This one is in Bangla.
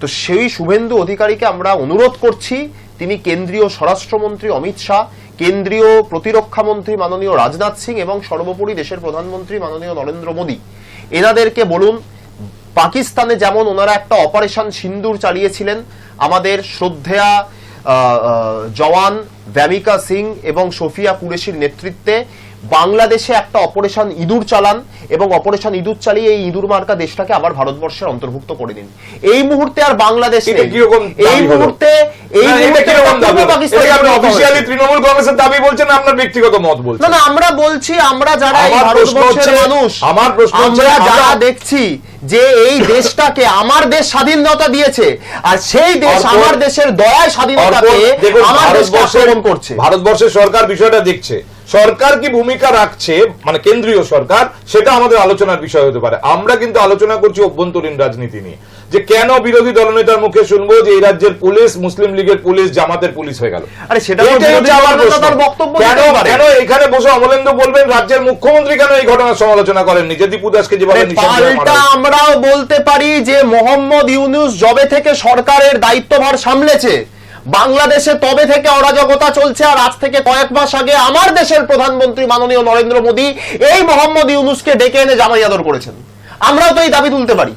তো সেই শুভেন্দু অধিকারীকে আমরা অনুরোধ করছি, তিনি কেন্দ্রীয় স্বরাষ্ট্রমন্ত্রী অমিত শাহ, কেন্দ্রীয় প্রতিরক্ষা মন্ত্রী মাননীয় রাজনাথ সিং এবং সর্বোপরি দেশের প্রধানমন্ত্রী মাননীয় নরেন্দ্র মোদী, এনাদেরকে বলুন, পাকিস্তানে যেমন ওনারা একটা অপারেশন সিন্দুর চালিয়েছিলেন, আমাদের শ্রদ্ধেয়া জওয়ান ভ্যামিকা সিং এবং সোফিয়া কুরেশির নেতৃত্বে বাংলাদেশে একটা অপারেশন ইঁদুর চালান এবং অপারেশন ইঁদুর চালিয়ে এই ইঁদুর মার্কা দেশটাকে আবার ভারতবর্ষের অন্তর্ভুক্ত করে দিন। এই মুহূর্তে আর বাংলাদেশ নেই, এই মুহূর্তে তৃণমূল কংগ্রেসের দাবি বলছেন, আপনার ব্যক্তিগত মত বলছেন? না, আমরা বলছি, আমরা যারা ভারতবর্ষের মানুষ, আমার প্রশ্ন আমরা যারা দেখছি যে এই দেশটাকে আমার দেশ স্বাধীনতা দিয়েছে, আর সেই দেশ আমার দেশের দয়ায় স্বাধীনতাকে আমার দেশকে আক্রমণ করছে। ভারতবর্ষের সরকার বিষয়টা দেখছে, সরকার কি ভূমিকা রাখছে, মানে কেন্দ্রীয় সরকার, সেটা আমাদের আলোচনার বিষয় হতে পারে। আমরা কিন্তু আলোচনা করছি অভ্যন্তরীণ রাজনীতি নিয়ে, যে কেন বিরোধী দলনেতার মুখে শুনবো যে এই রাজ্যের পুলিশ মুসলিম লীগের পুলিশ জামাতের পুলিশ হয়ে গেল। আরে সেটা বক্তব্য, কেন এখানে বসে অমলেন্দু বলবেন রাজ্যের মুখ্যমন্ত্রী কেন এই ঘটনার সমালোচনা করেননি, যে দীপু দাসকে যেভাবে আমরাও বলতে পারি যে মোহাম্মদ ইউনূস যবে থেকে সরকারের দায়িত্বভার সামলেছে বাংলাদেশে তবে থেকে অরাজকতা চলছে, আর আজ থেকে কয়েক মাস আগে আমার দেশের প্রধানমন্ত্রী মাননীয় নরেন্দ্র মোদী এই মোহাম্মদ ইউনূসকে ডেকে এনে জামাই আদর করেছেন। আমরাও তো এই দাবি তুলতে পারি।